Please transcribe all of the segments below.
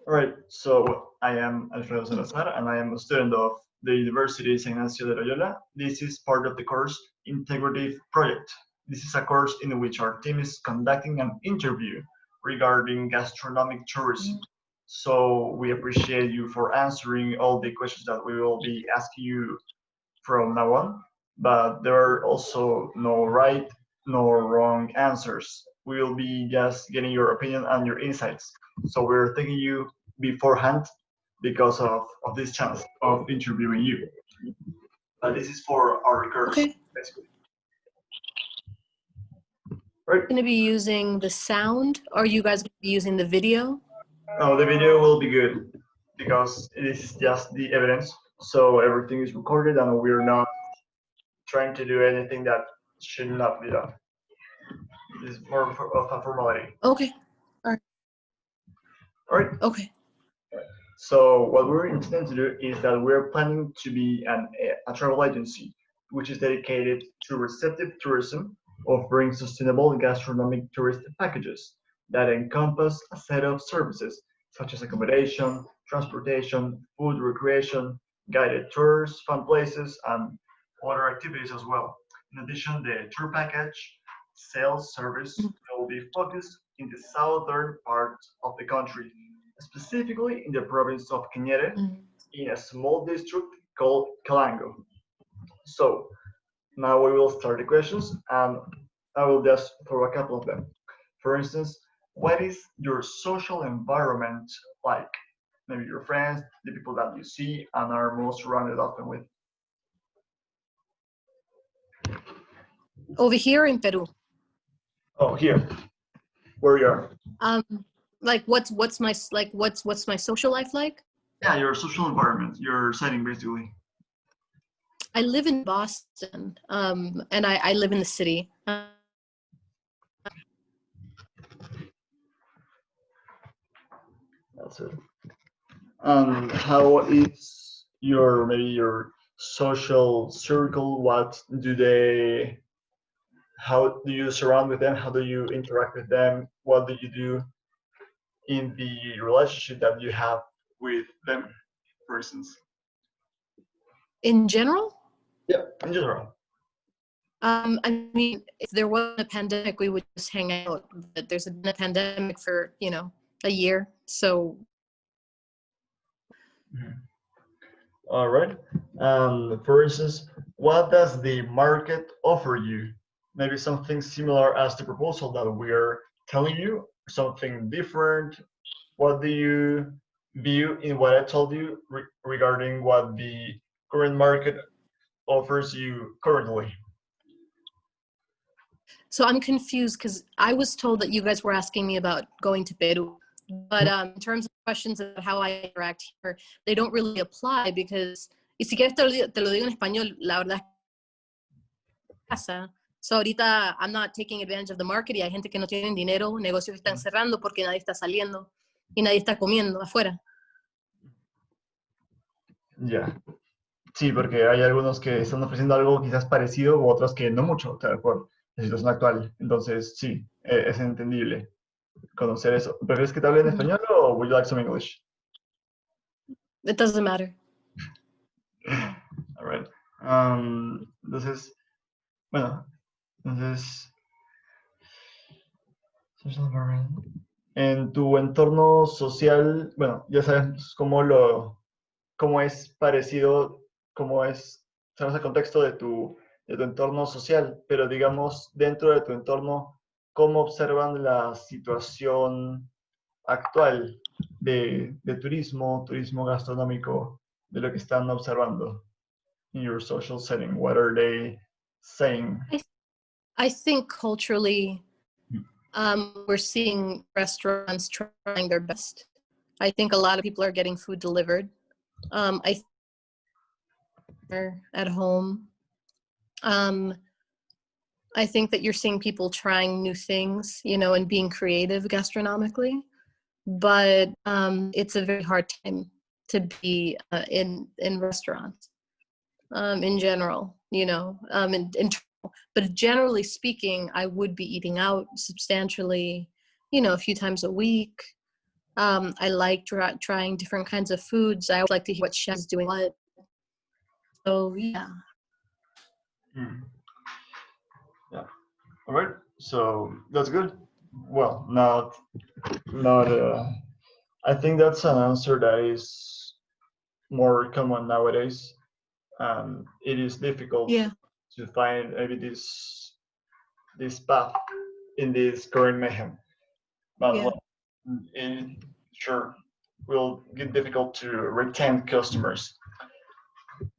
All right, so I am Alfredo Salazar, and I am a student of the University San Ignacio de Loyola. This is part of the course Integrative Project. This is a course in which our team is conducting an interview regarding gastronomic tourism. So we appreciate you for answering all the questions that we will be asking you from now on, but there are also no right nor wrong answers. We will be just getting your opinion and your insights. So we're thanking you beforehand because of this chance of interviewing you. But this is for our course, Okay. basically. Right? Going to be using the sound, or are you guys going to be using the video? No, the video will be good because this is just the evidence. So everything is recorded and we're not trying to do anything that should not be done. It's more of a formality. Okay. All right. Okay. So what we're intending to do is that we're planning to be a travel agency, which is dedicated to receptive tourism, offering sustainable gastronomic tourist packages that encompass a set of services such as accommodation, transportation, food, recreation, guided tours, fun places, and other activities as well. In addition, the tour package sales service will be focused in the southern part of the country, specifically in the province of Cañete, in a small district called Calango. So now we will start the questions, and I will just throw a couple of them. For instance, what is your social environment like? Maybe your friends, the people that you see and are most surrounded often with. Over here in Peru. Oh, here, where you are. Like what's my social life like? Yeah, your social environment, your setting, basically. I live in Boston, and I live in the city. That's it. And how is your maybe your social circle? What do they? How do you surround with them? How do you interact with them? What do you do in the relationship that you have with them, for instance? In general? Yeah, in general. I mean, if there wasn't a pandemic, we would just hang out. But there's been a pandemic for, a year. So. All right. For instance, what does the market offer you? Maybe something similar as the proposal that we're telling you, something different. What do you view in what I told you regarding what the current market offers you currently? So I'm confused because I was told that you guys were asking me about going to Peru. But in terms of questions about how I interact here, they don't really apply because, y si quieres te lo digo en español, la verdad casa. So ahorita I'm not taking advantage of the market y hay gente que no tiene dinero, negocios están cerrando porque nadie está saliendo y nadie está comiendo afuera. Ya. Sí, porque hay algunos que están ofreciendo algo quizás parecido u otros que no mucho, o sea, por la situación actual. Entonces, sí, es entendible conocer eso. ¿Prefieres que te hable en español o would you like some English? It doesn't matter. All right. Entonces, bueno, en tu entorno social, bueno, ya sabes cómo es parecido, sabes el contexto de tu entorno social, pero digamos, dentro de tu entorno, ¿cómo observan la situación actual de turismo gastronómico, de lo que están observando in your social setting? What are they saying? I think culturally, we're seeing restaurants trying their best. I think a lot of people are getting food delivered. I think at home. I think that you're seeing people trying new things, and being creative gastronomically. But it's a very hard time to be in restaurants in general, but generally speaking, I would be eating out substantially, a few times a week. I like trying different kinds of foods. I always like to hear what chefs doing what. So yeah. Mm. Yeah. All right. So that's good. Well, not. I think that's an answer that is more common nowadays. It is difficult Yeah. to find maybe this path in this current mayhem. But Yeah. well, it sure will get difficult to retain customers.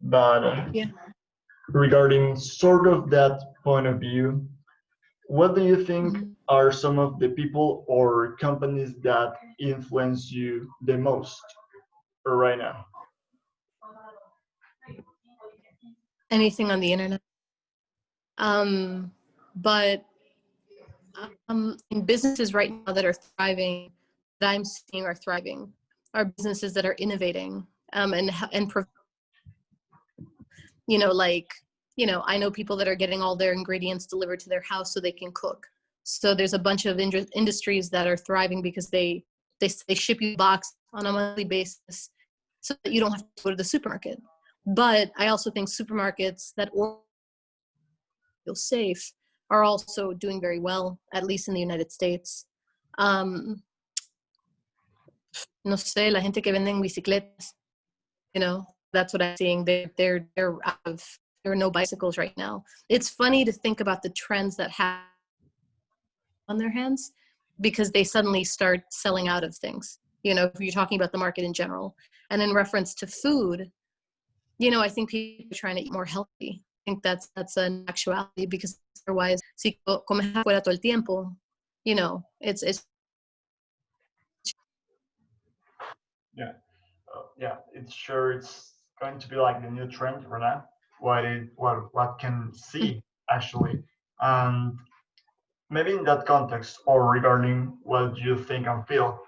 But Yeah. regarding sort of that point of view, what do you think Mhm. are some of the people or companies that influence you the most right now? Anything on the internet. Um, but in businesses right now that are thriving, that I'm seeing are thriving, are businesses that are innovating, and like, I know people that are getting all their ingredients delivered to their house so they can cook. So there's a bunch of industries that are thriving because they ship you a box on a monthly basis so that you don't have to go to the supermarket. But I also think supermarkets that feel safe are also doing very well, at least in the United States. Um, no sé, la gente que venden bicicletas, that's what I'm seeing. They're out of, there are no bicycles right now. It's funny to think about the trends that have on their hands because they suddenly start selling out of things. If you're talking about the market in general, and in reference to food, I think people are trying to eat more healthy. I think that's an actuality because otherwise, si comes afuera todo el tiempo, it's Yeah, yeah, it's going to be like the new trend right now. What can see actually, and maybe in that context or regarding what you think and feel,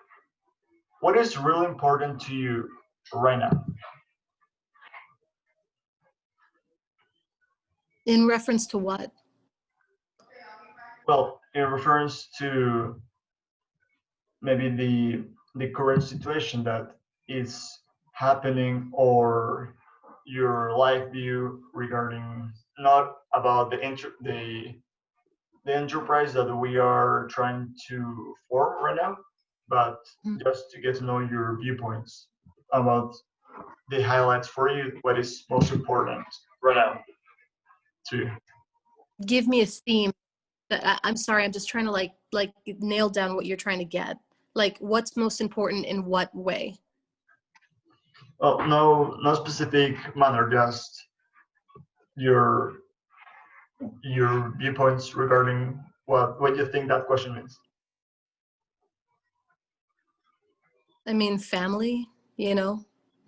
what is really important to you right now? in reference to what? Well, in reference to maybe the current situation that is happening or your life view regarding not about the enterprise that we are trying to form right now, but just to get to know your viewpoints about the highlights for you, what is most important right now to you. Give me a theme. I'm sorry, I'm just trying to like nail down what you're trying to get. Like, what's most important in what way? Well, no specific manner, just your your viewpoints regarding what you think that question means. I mean, family. I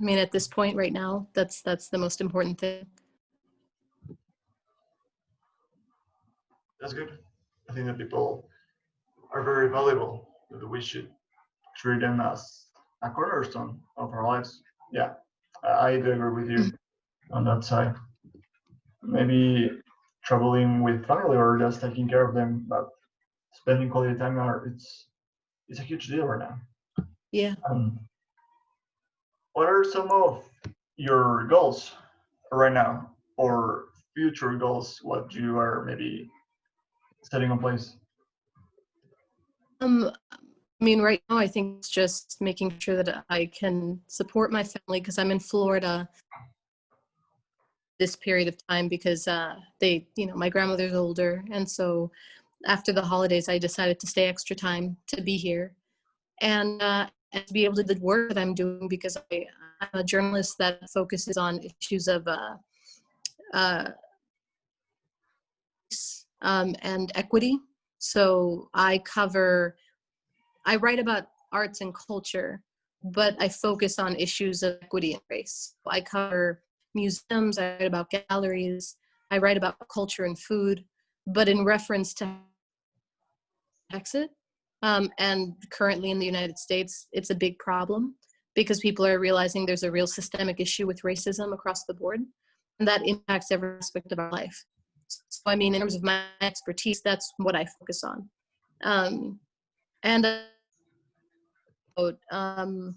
mean, at this point right now, that's the most important thing. That's good. I think that people are very valuable. That we should treat them as a cornerstone of our lives. Yeah, I do agree with you on that side. Maybe traveling with family or just taking care of them, but spending quality time are it's a huge deal right now. Yeah. What are some of your goals right now or future goals? What you are maybe setting in place? I mean, right now, I think it's just making sure that I can support my family because I'm in Florida this period of time because my grandmother's older. And so after the holidays, I decided to stay extra time to be here and to be able to do the work that I'm doing because I'm a journalist that focuses on issues of uh, and equity. So I write about arts and culture, but I focus on issues of equity and race. I cover museums, I write about galleries, I write about culture and food, but in reference to Brexit, and currently in the United States, it's a big problem because people are realizing there's a real systemic issue with racism across the board, and that impacts every aspect of our life. So, I mean, in terms of my expertise, that's what I focus on. And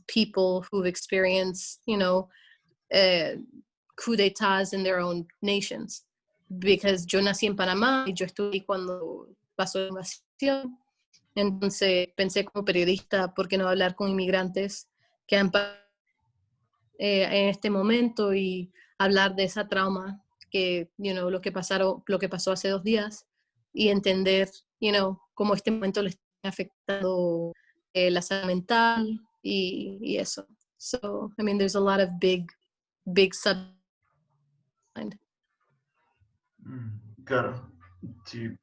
people who've experienced, coup d'etats in their own nations. Because yo nací en Panamá y yo estuve cuando pasó la invasión. Entonces pensé como periodista, ¿por qué no hablar con inmigrantes que han en este momento y hablar de esa trauma que, lo que pasó hace 2 días y entender, cómo este momento le está afectando la salud mental y eso. So, I mean, there's a lot of big sub. Claro, sí,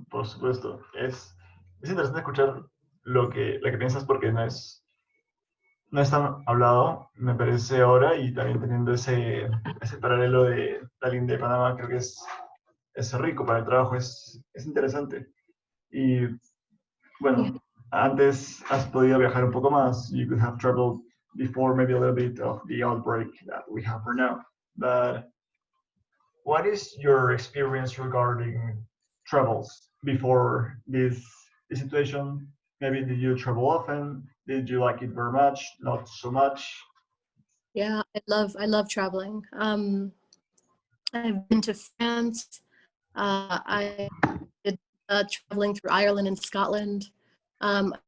por supuesto. Es interesante escuchar lo que piensas porque no es tan hablado, me parece ahora, y también teniendo ese paralelo de la línea de Panamá, creo que es rico para el trabajo, es interesante. Y Yeah. bueno, antes has podido viajar un poco más. You could have traveled before maybe a little bit of the outbreak that we have for now. But what is your experience regarding travels before this situation? Maybe did you travel often? Did you like it very much? Not so much? Yeah, I love traveling. I've been to France. I did traveling through Ireland and Scotland, Turquía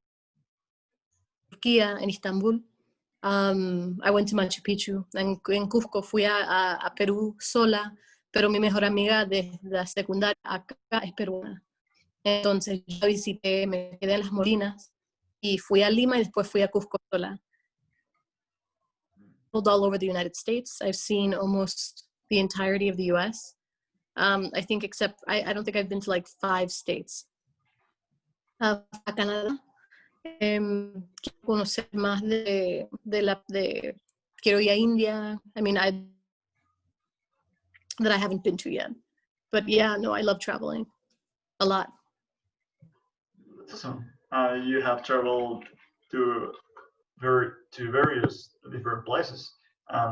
and Istanbul. I went to Machu Picchu. En Cusco fui a Perú sola, pero mi mejor amiga desde la secundaria acá es peruana. Entonces yo visité, me quedé en las Molinas y fui a Lima y después fui a Cusco sola. All over the United States. I've seen almost the entirety of the US. I think except, I don't think I've been to like 5 states. A Canadá. Quiero conocer más quiero ir a India. I mean, that I haven't been to yet. But yeah, no, I love traveling a lot. That's awesome. You have traveled to various different places.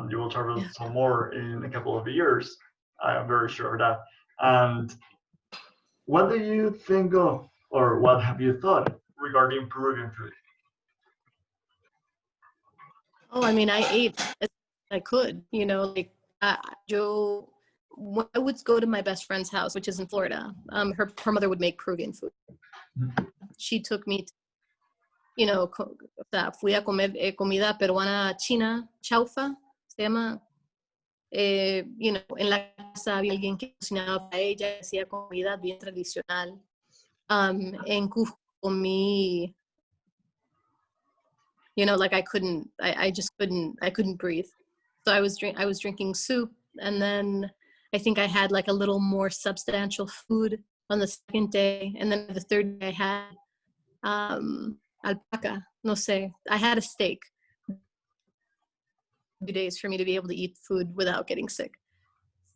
You will travel some more in a couple of years. I am very sure of that. And what do you think of, or what have you thought regarding Peruvian food? Oh, I mean, I ate as I could, like Joe. When I would go to my best friend's house, which is in Florida, her mother would make Peruvian food. She took me to, fui a comer comida peruana china, chaufa, se llama. En la casa había alguien que cocinaba para ella, hacía comida bien tradicional. En Cusco comí, like I couldn't breathe. So I was drinking soup, and then I think I had like a little more substantial food on the second day, and then the third day I had alpaca, no sé, I had a steak. 2 days for me to be able to eat food without getting sick.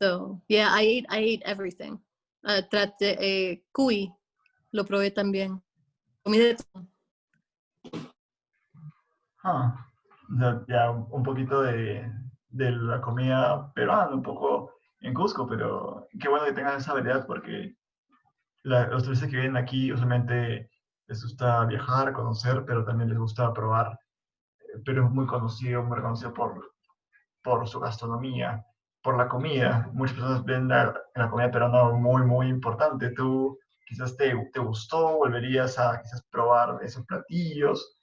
So yeah, I ate everything. Cuy, lo probé también. Comí de todo. Ya un poquito de la comida peruana, un poco en Cusco, pero qué bueno que tengas esa variedad porque los turistas que vienen aquí usualmente les gusta viajar, conocer, pero también les gusta probar. Perú es muy conocido, muy reconocido por su gastronomía, por la comida. Muchas personas ven la comida peruana muy, muy importante. ¿Tú quizás te gustó? ¿Volverías a quizás probar esos platillos?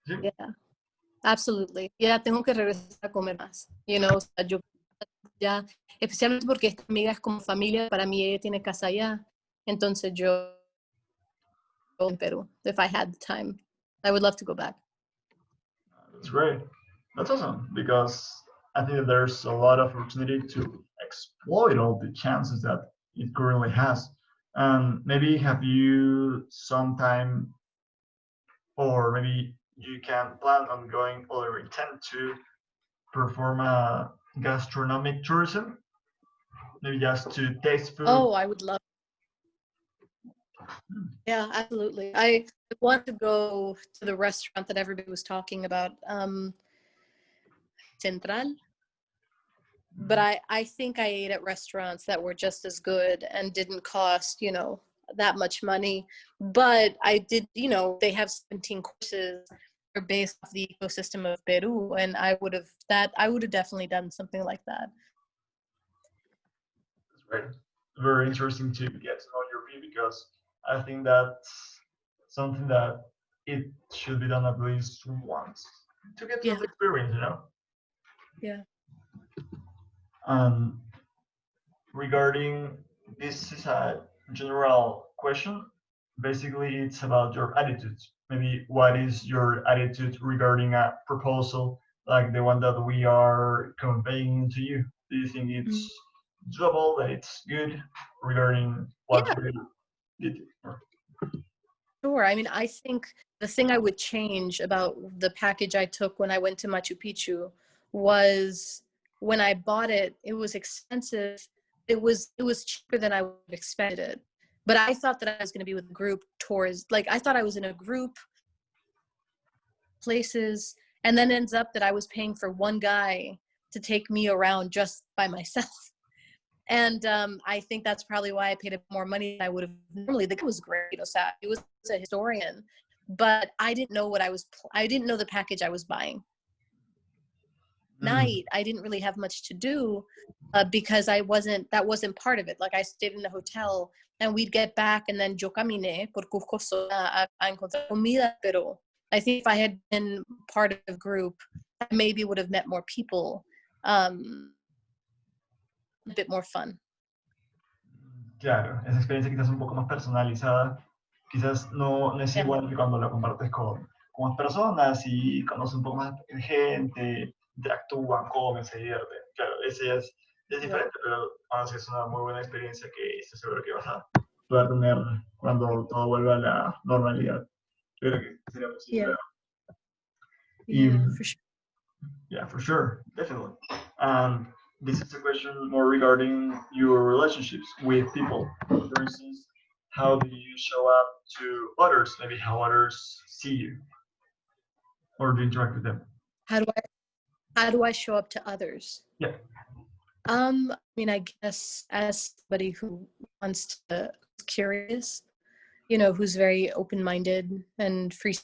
¿Sí? Yeah, absolutely. Yeah, tengo que regresar a comer más. O sea, yo ya, especialmente porque esta amiga es como familia, para mí ella tiene casa allá. Entonces yo en Perú, if I had the time, I would love to go back. That's great. That's awesome because I think that there's a lot of opportunity to exploit all the chances that it currently has. Maybe have you sometime, or maybe you can plan on going or intend to perform a gastronomic tourism, maybe just to taste food. Oh, I would love. Yeah, absolutely. I want to go to the restaurant that everybody was talking about, Central. But I think I ate at restaurants that were just as good and didn't cost, that much money. But I did, they have 17 courses. based off the ecosystem of Peru, and I would have definitely done something like that. That's right. Very interesting to get to know your view, because I think that's something that it should be done at least once to get to Yeah. the experience, you know. Yeah. Um, Regarding, this is a general question. Basically, it's about your attitude. Maybe what is your attitude regarding a proposal like the one that we are conveying to you? Do you think Mm. it's doable, that it's good regarding what Yeah, we did? sure. I mean, I think the thing I would change about the package I took when I went to Machu Picchu was when I bought it, it was expensive. It was cheaper than I would have expected it. But I thought that I was going to be with a group tours. Like I thought I was in a group places, and then ends up that I was paying for one guy to take me around just by myself. And I think that's probably why I paid more money than I would have normally. The guy was great. He was a historian, but I didn't know I didn't know the package I was buying. Mm, Night, I didn't really have much to do because that wasn't part of it. Like I stayed in a hotel and we'd get back and then yo caminé por Cusco a encontrar comida, pero I think if I had been part of a group, I maybe would have met more people, a bit more fun. claro, esa experiencia quizás un poco más personalizada, quizás no es Yeah. igual que cuando la compartes con más personas y conoces un poco más de gente, interactúan, comen, se divierten. Claro, ese ya es Right. diferente, pero aún así es una muy buena experiencia que estoy seguro que vas a poder tener cuando todo vuelva a la normalidad. Yo creo que sería posible. Yeah. Y, Yeah, for sure. yeah, for sure, definitely. And this is a question more regarding your relationships with people. For instance, how do you show up to others? Maybe how others see you or do you interact with them? How do I show up to others? Yeah. I mean, I guess as somebody who wants to curious, who's very open-minded and free,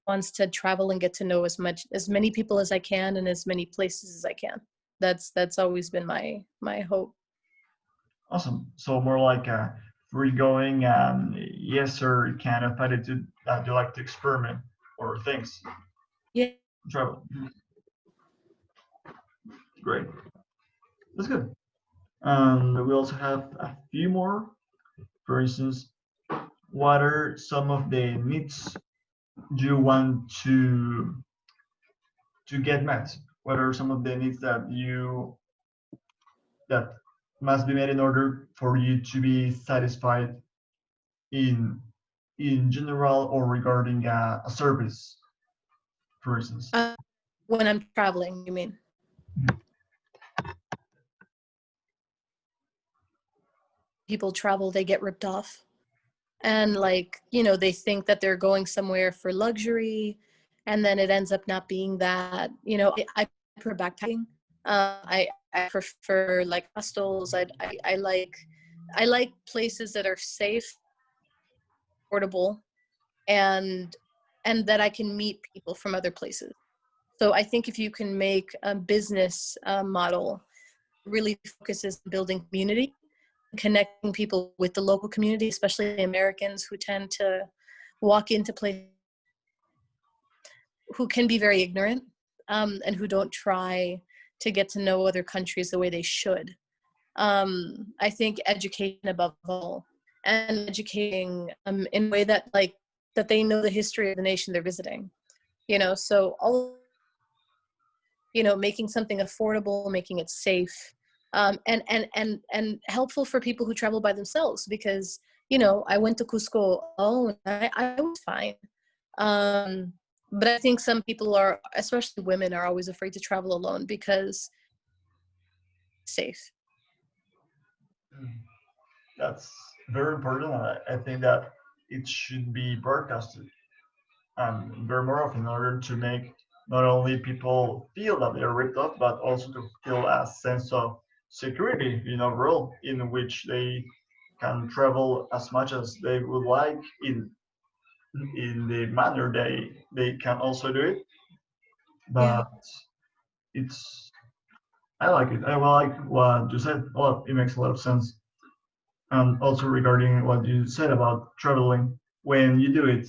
wants to travel and get to know as many people as I can and as many places as I can. That's always been my hope. Awesome. So more like a free going and yes sir kind of attitude that you like to experiment or things. Yeah. Travel. Great. That's good. We also have a few more. For instance, what are some of the needs you want to get met? What are some of the needs that must be met in order for you to be satisfied in in general or regarding a service, for instance? When I'm traveling, you mean? People travel, they get ripped off. And like, they think that they're going somewhere for luxury, and then it ends up not being that. I prefer backpacking. I prefer like hostels. I like places that are safe, affordable, and that I can meet people from other places. So I think if you can make a business model really focuses on building community, connecting people with the local community, especially Americans who tend to walk into places who can be very ignorant, and who don't try to get to know other countries the way they should. I think education above all, and educating in a way that that they know the history of the nation they're visiting. So all, making something affordable, making it safe, and helpful for people who travel by themselves, because I went to Cusco alone. I was fine, but I think some people are, especially women, are always afraid to travel alone because it's safe. That's very important. I think that it should be broadcasted and very more often in order to make not only people feel that they're ripped off, but also to feel a sense of security in overall, in which they can travel as much as they would like in in the manner they can also do it. Yeah. But it's I like it. I like what you said. It makes a lot of sense. And also regarding what you said about traveling, when you do it,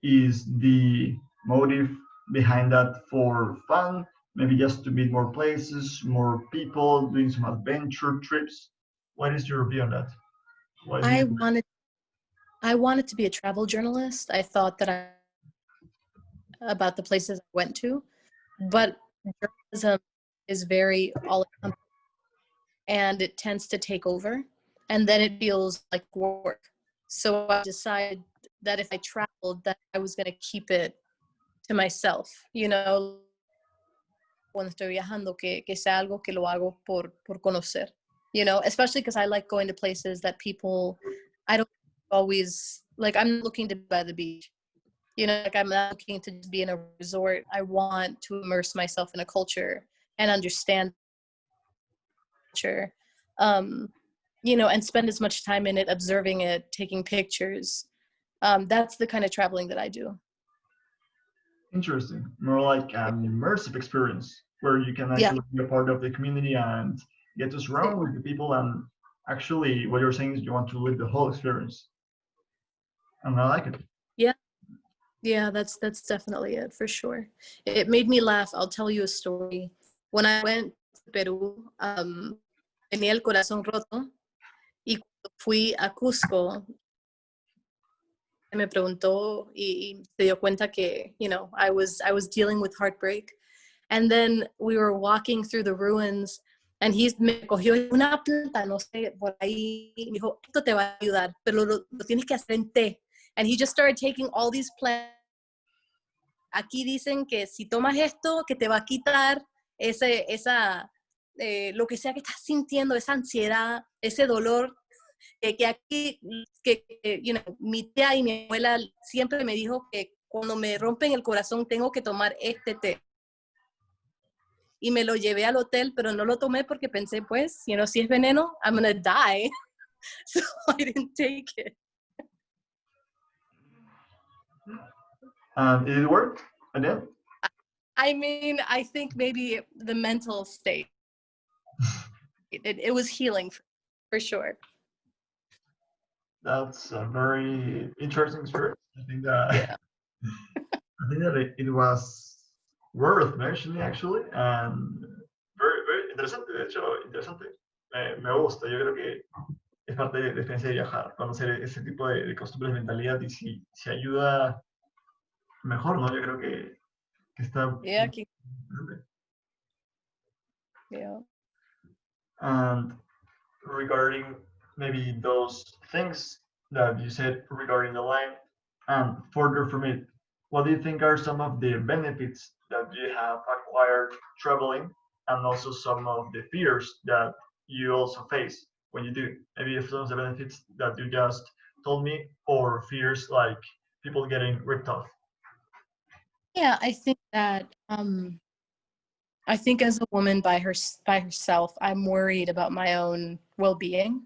is the motive behind that for fun? Maybe just to meet more places, more people, doing some adventure trips? What is your view on that? Why do you I do it? wanted I wanted to be a travel journalist. I thought that I about the places I went to, but journalism is very all encompassing and it tends to take over and then it feels like work. So I decided that if I traveled that I was going to keep it to myself, cuando estoy viajando, que sea algo que lo hago por conocer, especially because I like going to places that people, I don't always, like I'm not looking to be by the beach, like I'm not looking to just be in a resort. I want to immerse myself in a culture and understand culture, um, and spend as much time in it, observing it, taking pictures. That's the kind of traveling that I do. Interesting. More like an immersive experience where you can Yeah. actually be a part of the community and get to Sí. surround with the people. And actually, what you're saying is you want to live the whole experience. And I like it. Yeah. Yeah, that's definitely it for sure. It made me laugh. I'll tell you a story. When I went to Peru, tenía el corazón roto y cuando fui a Cusco, me preguntó y se dio cuenta que, I was dealing with heartbreak. And then we were walking through the ruins and me cogió una planta, no sé, por ahí, y me dijo, esto te va a ayudar, pero lo tienes que hacer en té. And he just started taking all these plants. Aquí dicen que si tomas esto, que te va a quitar lo que sea que estás sintiendo, esa ansiedad, ese dolor, que aquí, mi tía y mi abuela siempre me dijo que cuando me rompen el corazón tengo que tomar este té. Y me lo llevé al hotel, pero no lo tomé porque pensé, pues, si es veneno, I'm gonna die. So I didn't take it. And it worked again. I mean, I think maybe the mental state. It was healing for sure. That's a very interesting experience. I think that Yeah. it was worth mentioning actually, and very very interesante. De hecho, interesante. Me gusta. Yo creo que es parte de la experiencia de viajar, conocer ese tipo de costumbres, mentalidad y si ayuda mejor, ¿no? Yo creo que está Yeah. interesante. Yeah. And regarding maybe those things that you said regarding the line, and further from it, what do you think are some of the benefits that you have acquired traveling, and also some of the fears that you also face when you do? Maybe some of the benefits that you just told me, or fears like people getting ripped off. Yeah, I think as a woman by herself, I'm worried about my own well-being.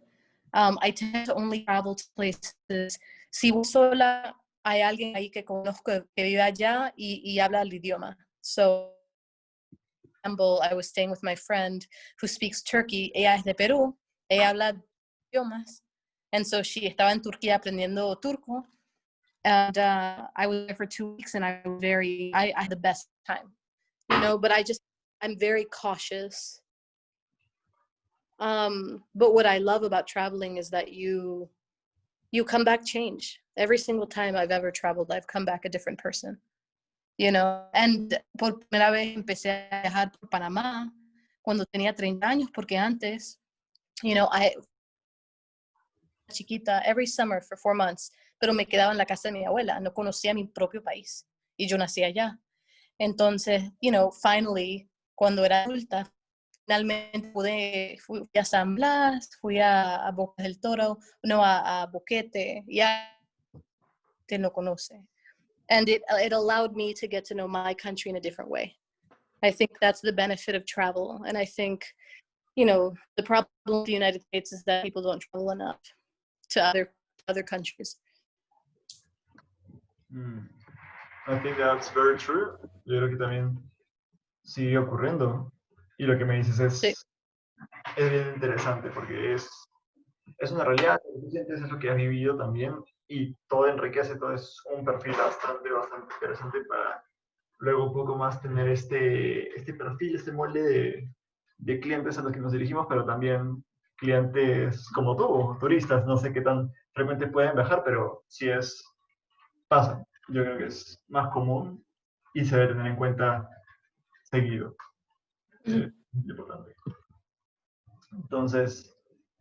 I tend to only travel to places. Si voy sola, hay alguien ahí que conozco que vive allá y habla el idioma. So, for example, I was staying with my friend who speaks Turkey. Ella es de Perú. Ella habla idiomas. And so she estaba en Turquía aprendiendo turco. And I was there for 2 weeks and I had the best time, but I'm very cautious. But what I love about traveling is that you come back changed. Every single time I've ever traveled, I've come back a different person, and por primera vez empecé a viajar por Panamá cuando tenía 30 años, porque antes, I chiquita every summer for 4 months, pero me quedaba en la casa de mi abuela, no conocía mi propio país y yo nací allá. Entonces, finally, cuando era adulta, finalmente fui a San Blas, fui a Bocas del Toro, no, a Boquete, ya te no conoce. And it allowed me to get to know my country in a different way. I think that's the benefit of travel. And I think, the problem with the United States is that people don't travel enough to other countries. Mm, I think that's very true. Yo creo que también sigue ocurriendo. Y lo que me dices Sí. es bien interesante porque es una realidad, lo que sientes es lo que has vivido también y todo enriquece, todo es un perfil bastante interesante para luego un poco más tener este perfil, este molde de clientes a los que nos dirigimos, pero también clientes como tú, turistas, no sé qué tan frecuente pueden viajar, pero sí pasa. Yo creo que es más común y se debe tener en cuenta seguido. Ujú. Es importante. Entonces,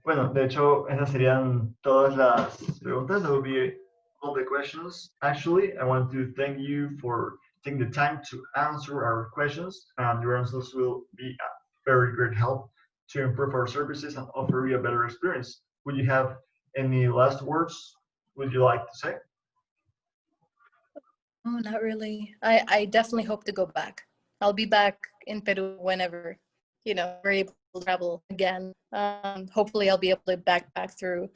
bueno, de hecho, esas serían todas las preguntas. That would be all the questions. Actually, I want to thank you for taking the time to answer our questions. Your answers will be a very great help to improve our services and offer you a better experience. Would you have any last words would you like to say? Oh, not really. I definitely hope to go back. I'll be back in Peru whenever, we're able to travel again. Hopefully I'll be able to backpack through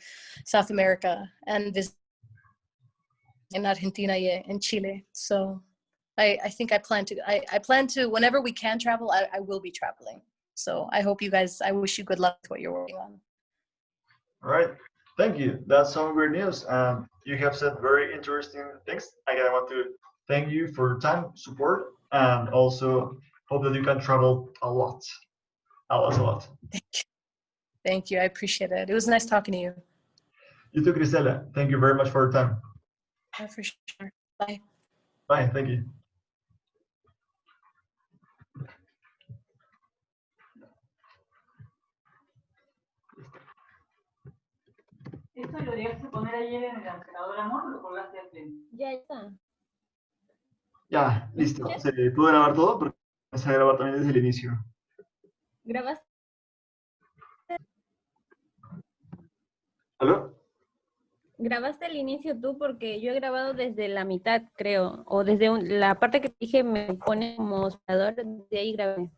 South America and visit in Argentina and Chile. So I think I plan to, whenever we can travel, I will be traveling. So I wish you good luck with what you're working on. All right. Thank you. That's some great news. You have said very interesting things. Again, I want to thank you for your time, support, and also hope that you can travel a lot. A lot. Thank you. I appreciate it. It was nice talking to you. You too, Cristhel. Thank you very much for your time. Yeah, for sure. Bye. Bye. Thank you. ¿Esto lo llegaste a poner ayer en el Entrevista, amor, o lo colgaste al frente? Ya está. Ya, listo. Se pudo grabar todo porque se va a grabar también desde el inicio. ¿Grabaste? ¿Aló? ¿Grabaste el inicio tú? Porque yo he grabado desde la mitad, creo. O desde la parte que te dije me pone como hospedador, de ahí grabé.